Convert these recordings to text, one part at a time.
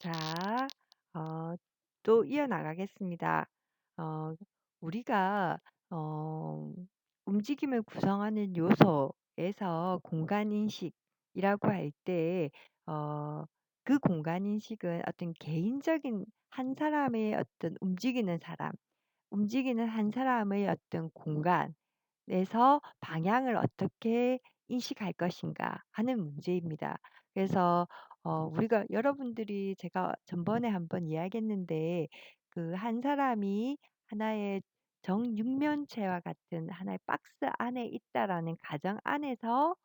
자, 어, 또 이어나가겠습니다. 어, 우리가 어, 움직임을 구성하는 요소에서 공간인식이라고 할 때, 어, 그 공간인식은 어떤 개인적인 한 사람의 어떤 움직이는 한 사람의 어떤 공간에서 방향을 어떻게 인식할 것인가 하는 문제입니다. 그래서 우리가 여러분들이 제가 전번에 한번 이야기했는데 그 한 사람이 하나의 정육면체와 같은 하나의 박스 안에 있다라는 가정 안에서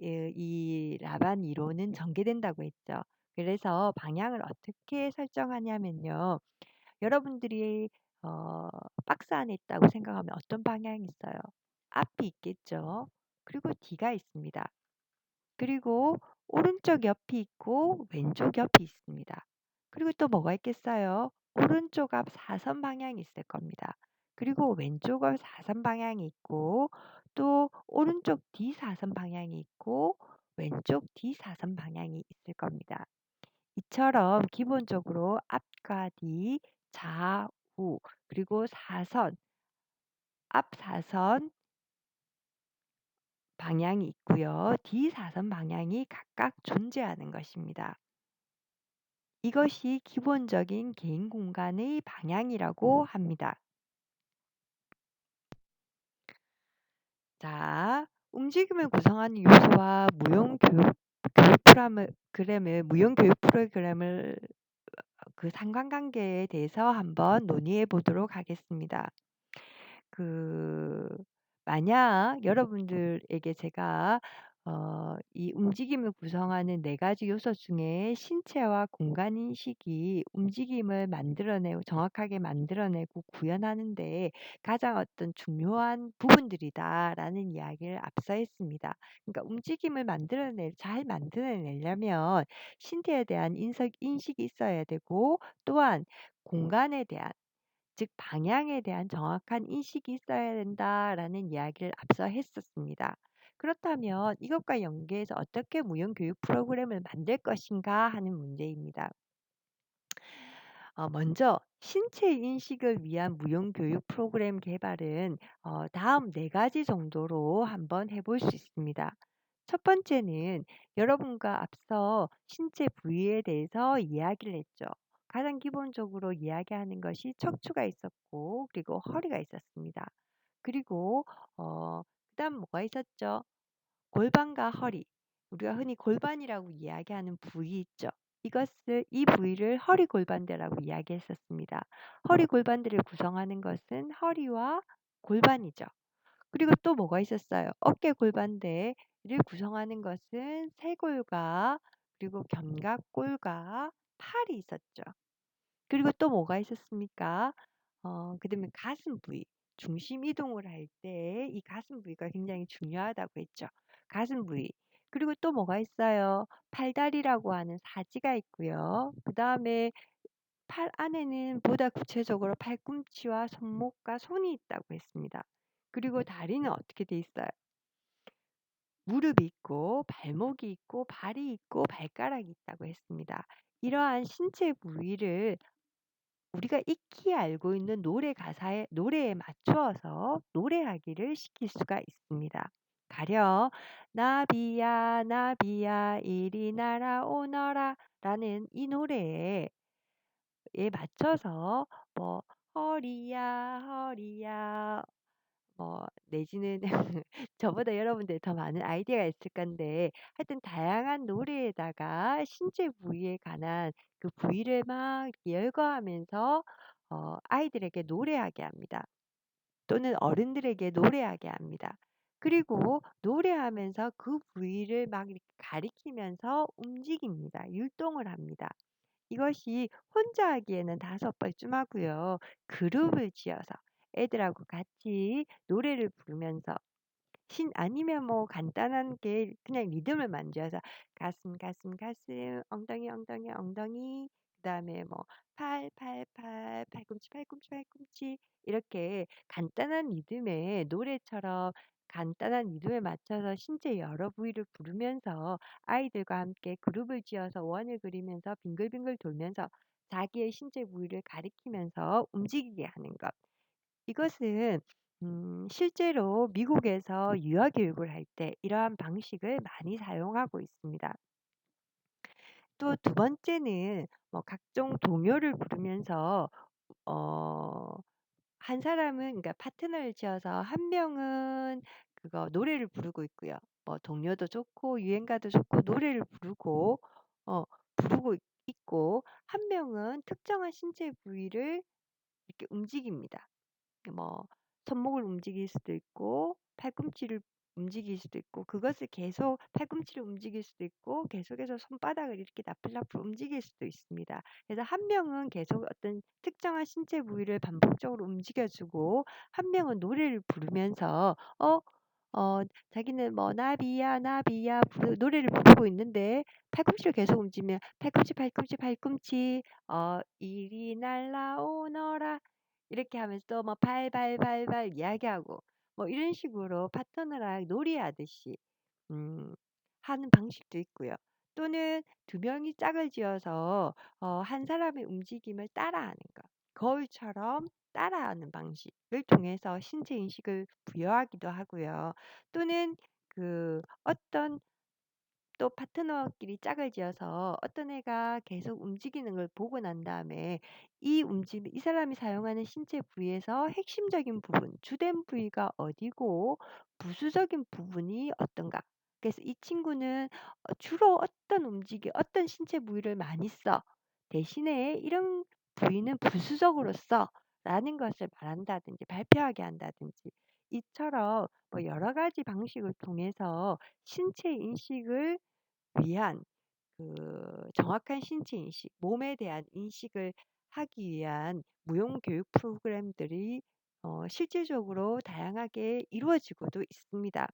이 라반 이론은 전개된다고 했죠. 그래서 방향을 어떻게 설정하냐면요. 여러분들이 어 박스 안에 있다고 생각하면 어떤 방향이 있어요? 앞이 있겠죠. 그리고 뒤가 있습니다. 그리고 오른쪽 옆이 있고 왼쪽 옆이 있습니다. 그리고 또 뭐가 있겠어요? 오른쪽 앞 사선 방향이 있을 겁니다. 그리고 왼쪽 앞 사선 방향이 있고 또 오른쪽 뒤 사선 방향이 있고 왼쪽 뒤 사선 방향이 있을 겁니다. 이처럼 기본적으로 앞과 뒤, 좌우, 그리고 사선, 앞 사선 방향이 있고요. 뒤 사선 방향이 각각 존재하는 것입니다. 이것이 기본적인 개인 공간의 방향이라고 합니다. 자, 움직임을 구성하는 요소와 무용 교육 프로그램을 그 상관관계에 대해서 한번 논의해 보도록 하겠습니다. 그 만약 여러분들에게 제가 이 움직임을 구성하는 네 가지 요소 중에 신체와 공간 인식이 움직임을 만들어내고 정확하게 만들어내고 구현하는 데 가장 어떤 중요한 부분들이다라는 이야기를 앞서 했습니다. 그러니까 움직임을 잘 만들어내려면 신체에 대한 인식이 있어야 되고 또한 공간에 대한 즉 방향에 대한 정확한 인식이 있어야 된다라는 이야기를 앞서 했었습니다. 그렇다면 이것과 연계해서 어떻게 무용 교육 프로그램을 만들 것인가 하는 문제입니다. 먼저 신체 인식을 위한 무용 교육 프로그램 개발은 다음 네 가지 정도로 한번 해볼 수 있습니다. 첫 번째는 여러분과 앞서 신체 부위에 대해서 이야기를 했죠. 가장 기본적으로 이야기하는 것이 척추가 있었고 그리고 허리가 있었습니다. 그리고 그다음 뭐가 있었죠? 골반과 허리. 우리가 흔히 골반이라고 이야기하는 부위 있죠. 이 부위를 허리 골반대라고 이야기했었습니다. 허리 골반대를 구성하는 것은 허리와 골반이죠. 그리고 또 뭐가 있었어요? 어깨 골반대를 구성하는 것은 쇄골과 그리고 견갑골과 팔이 있었죠. 그리고 또 뭐가 있었습니까? 그다음에 가슴 부위. 중심 이동을 할 때 이 가슴 부위가 굉장히 중요하다고 했죠. 가슴 부위. 그리고 또 뭐가 있어요? 팔다리라고 하는 사지가 있고요. 그다음에 팔 안에는 보다 구체적으로 팔꿈치와 손목과 손이 있다고 했습니다. 그리고 다리는 어떻게 돼 있어요? 무릎이 있고 발목이 있고 발이 있고 발가락이 있다고 했습니다. 이러한 신체 부위를 우리가 익히 알고 있는 노래에 맞추어서 노래하기를 시킬 수가 있습니다. 가령 나비야 나비야 이리 날아오너라라는 이 노래에 맞춰서 뭐 허리야 허리야 내지는 저보다 여러분들이 더 많은 아이디어가 있을 건데 하여튼 다양한 노래에다가 신체 부위에 관한 그 부위를 막 열거하면서 아이들에게 노래하게 합니다. 또는 어른들에게 노래하게 합니다. 그리고 노래하면서 그 부위를 막 이렇게 가리키면서 움직입니다. 율동을 합니다. 이것이 혼자 하기에는 다섯 벌쯤 하고요. 그룹을 지어서 애들하고 같이 노래를 부르면서 아니면 뭐 간단한 게 그냥 리듬을 만들어서 가슴, 가슴, 가슴, 엉덩이, 엉덩이, 엉덩이, 그다음에 뭐 팔꿈치, 팔꿈치, 팔꿈치 이렇게 간단한 리듬의 노래처럼 간단한 리듬에 맞춰서 신체 여러 부위를 부르면서 아이들과 함께 그룹을 지어서 원을 그리면서 빙글빙글 돌면서 자기의 신체 부위를 가리키면서 움직이게 하는 것. 이것은 실제로 미국에서 유아 교육을 할 때 이러한 방식을 많이 사용하고 있습니다. 또 두 번째는 뭐 각종 동요를 부르면서 어 한 사람은, 그러니까 파트너를 지어서 한 명은 그거 노래를 부르고 있고요. 뭐 동요도 좋고 유행가도 좋고 노래를 부르고 있고, 한 명은 특정한 신체 부위를 이렇게 움직입니다. 뭐 손목을 움직일 수도 있고 팔꿈치를 움직일 수도 있고, 그것을 계속 팔꿈치를 움직일 수도 있고 계속해서 손바닥을 이렇게 나풀나풀 움직일 수도 있습니다. 그래서 한 명은 계속 어떤 특정한 신체 부위를 반복적으로 움직여 주고, 한 명은 노래를 부르면서 자기는 뭐 나비야 나비야 노래를 부르고 있는데 팔꿈치를 계속 움직이면 팔꿈치 팔꿈치 팔꿈치 이리 날라오너라 이렇게 하면서 또 뭐 발발발발 이야기하고 뭐 이런 식으로 파트너랑 놀이하듯이 음 하는 방식도 있고요. 또는 두 명이 짝을 지어서 한 사람의 움직임을 따라하는 것. 거울처럼 따라하는 방식을 통해서 신체 인식을 부여하기도 하고요. 또는 어떤 또 파트너끼리 짝을 지어서 어떤 애가 계속 움직이는 걸 보고 난 다음에 이 사람이 사용하는 신체 부위에서 핵심적인 부분, 주된 부위가 어디고 부수적인 부분이 어떤가. 그래서 이 친구는 주로 어떤 신체 부위를 많이 써. 대신에 이런 부위는 부수적으로 써. 라는 것을 말한다든지 발표하게 한다든지 이처럼 뭐 여러 가지 방식을 통해서 신체 인식을 위한 정확한 신체 인식, 몸에 대한 인식을 하기 위한 무용 교육 프로그램들이 실질적으로 다양하게 이루어지고도 있습니다.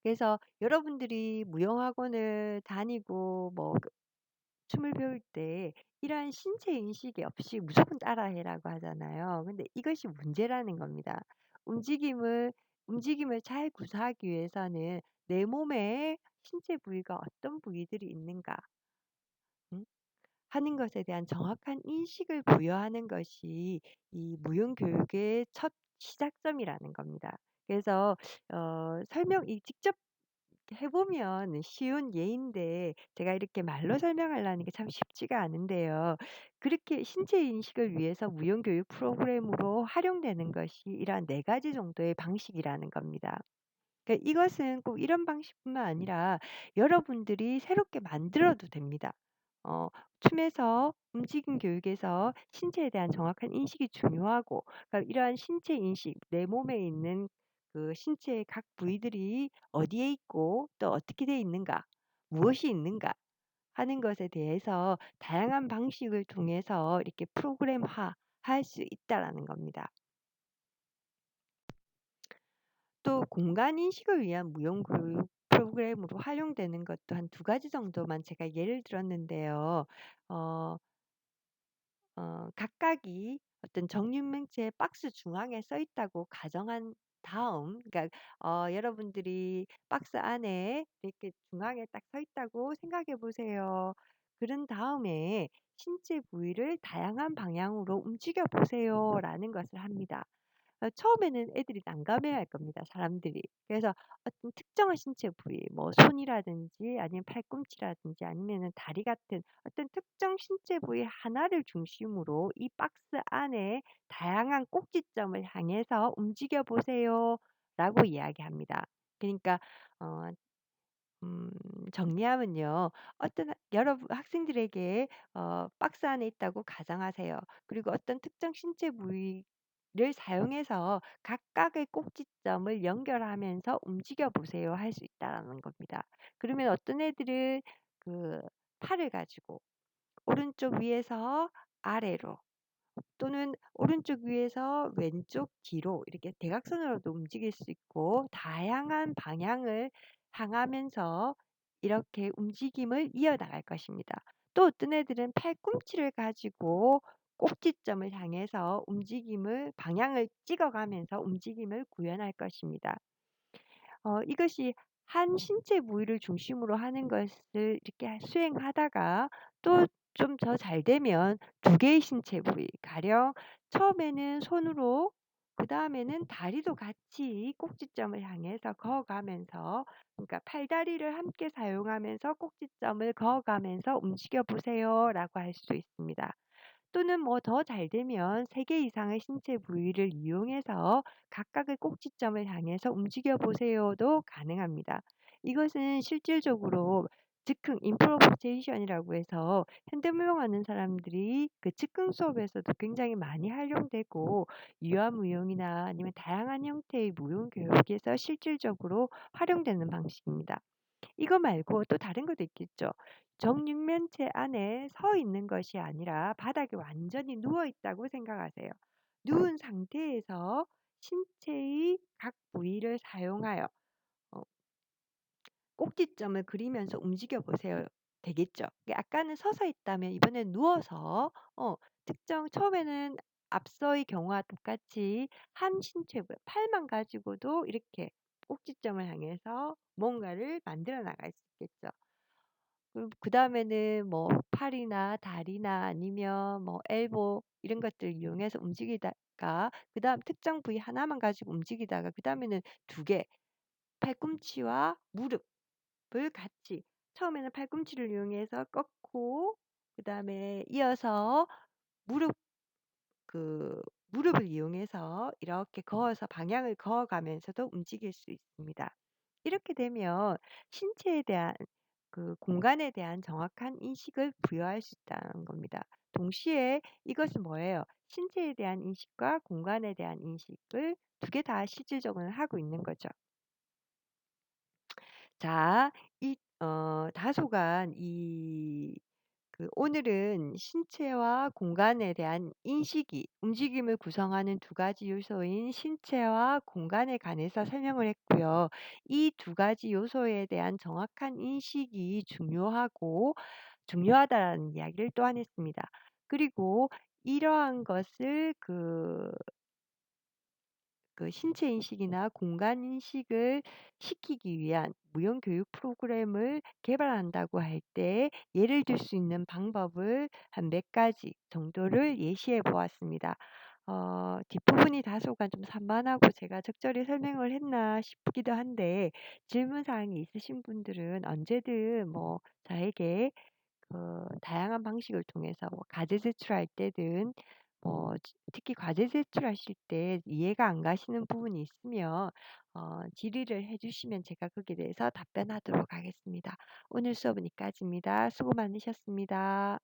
그래서 여러분들이 무용학원을 다니고 뭐 춤을 배울 때 이러한 신체 인식이 없이 무조건 따라해라고 하잖아요. 근데 이것이 문제라는 겁니다. 움직임을 움직임을 잘 구사하기 위해서는 내 몸에 신체 부위가 어떤 부위들이 있는가 음? 하는 것에 대한 정확한 인식을 부여하는 것이 이 무용 교육의 첫 시작점이라는 겁니다. 그래서 이 직접 해 보면 쉬운 예인데 제가 이렇게 말로 설명하려는 게 참 쉽지가 않은데요. 그렇게 신체 인식을 위해서 무용 교육 프로그램으로 활용되는 것이 이러한 네 가지 정도의 방식이라는 겁니다. 그러니까 이것은 꼭 이런 방식뿐만 아니라 여러분들이 새롭게 만들어도 됩니다. 어 춤에서 움직임 교육에서 신체에 대한 정확한 인식이 중요하고, 그러니까 이러한 신체 인식, 내 몸에 있는 신체의 각 부위들이 어디에 있고 또 어떻게 되어 있는가, 무엇이 있는가 하는 것에 대해서 다양한 방식을 통해서 이렇게 프로그램화 할 수 있다라는 겁니다. 또 공간 인식을 위한 무용 교육 프로그램으로 활용되는 것도 한 두 가지 정도만 제가 예를 들었는데요. 어 각각이 어떤 정육면체의 박스 중앙에 써 있다고 가정한 다음, 그러니까 여러분들이 박스 안에 이렇게 중앙에 딱 서 있다고 생각해 보세요. 그런 다음에 "신체 부위를 다양한 방향으로 움직여 보세요."라는 것을 합니다. 처음에는 애들이 난감해할 겁니다, 사람들이. 그래서 어떤 특정한 신체 부위, 뭐 손이라든지 아니면 팔꿈치라든지 아니면은 다리 같은 어떤 특정 신체 부위 하나를 중심으로 "이 박스 안에 다양한 꼭지점을 향해서 움직여 보세요."라고 이야기합니다. 그러니까 어 음 정리하면요. 어떤 여러분 학생들에게 박스 안에 있다고 가정하세요. 그리고 어떤 특정 신체 부위를 사용해서 각각의 꼭지점을 연결하면서 "움직여 보세요." 할 수 있다라는 겁니다. 그러면 어떤 애들은 그 팔을 가지고 오른쪽 위에서 아래로 또는 오른쪽 위에서 왼쪽 뒤로 이렇게 대각선으로도 움직일 수 있고, 다양한 방향을 향하면서 이렇게 움직임을 이어나갈 것입니다. 또 어떤 애들은 팔꿈치를 가지고 꼭지점을 향해서 움직임을 방향을 찍어 가면서 움직임을 구현할 것입니다. 이것이 한 신체 부위를 중심으로 하는 것을 이렇게 수행하다가 또 좀 더 잘 되면 두 개의 신체 부위 가령 처음에는 손으로 그다음에는 다리도 같이 꼭지점을 향해서 그어가면서 그러니까 팔다리를 함께 사용하면서 꼭지점을 그어가면서 "움직여 보세요."라고 할 수 있습니다. 또는 뭐 더 잘 되면 3개 이상의 신체 부위를 이용해서 각각의 꼭지점을 향해서 "움직여 보세요."도 가능합니다. 이것은 실질적으로 즉흥 improvisation이라고 해서 현대무용하는 사람들이 그 즉흥 수업에서도 굉장히 많이 활용되고 유아무용이나 아니면 다양한 형태의 무용 교육에서 실질적으로 활용되는 방식입니다. 이거 말고 또 다른 것도 있겠죠. 정육면체 안에 서 있는 것이 아니라 바닥에 완전히 누워 있다고 생각하세요. 누운 상태에서 신체의 각 부위를 사용하여 어 꼭지점을 그리면서 움직여 보세요. 되겠죠. 아까는 서서 있다면 이번엔 누워서 특정 처음에는 앞서의 경우와 똑같이 한 신체 부위 팔만 가지고도 이렇게 꼭지점을 향해서 뭔가를 만들어 나갈 수 있겠죠. 그다음에는 뭐 팔이나 다리나 아니면 뭐 엘보 이런 것들 이용해서 움직이다가 그다음 특정 부위 하나만 가지고 움직이다가 그다음에는 두 개 팔꿈치와 무릎을 같이 처음에는 팔꿈치를 이용해서 꺾고 그다음에 이어서 무릎 무릎을 이용해서 이렇게 그어서 방향을 그어 가면서도 움직일 수 있습니다. 이렇게 되면 신체에 대한 공간에 대한 정확한 인식을 부여할 수 있다는 겁니다. 동시에 이것은 뭐예요? 신체에 대한 인식과 공간에 대한 인식을 두 개 다 실질적으로 하고 있는 거죠. 자, 다소간 오늘은 신체와 공간에 대한 인식이 움직임을 구성하는 두 가지 요소인 신체와 공간에 관해서 설명을 했고요. 이 두 가지 요소에 대한 정확한 인식이 중요하다라는 이야기를 또한 했습니다. 그리고 이러한 것을 신체 인식이나 공간 인식을 시키기 위한 무용 교육 프로그램을 개발한다고 할 때 예를 들 수 있는 방법을 한 몇 가지 정도를 예시해 보았습니다. 뒷부분이 다소간 좀 산만하고 제가 적절히 설명을 했나 싶기도 한데 질문 사항이 있으신 분들은 언제든 뭐 저에게 다양한 방식을 통해서 뭐 과제 제출할 때든 특히 과제 제출하실 때 이해가 안 가시는 부분이 있으면 질의를 해 주시면 제가 거기에 대해서 답변하도록 하겠습니다. 오늘 수업은 여기까지입니다. 수고 많으셨습니다.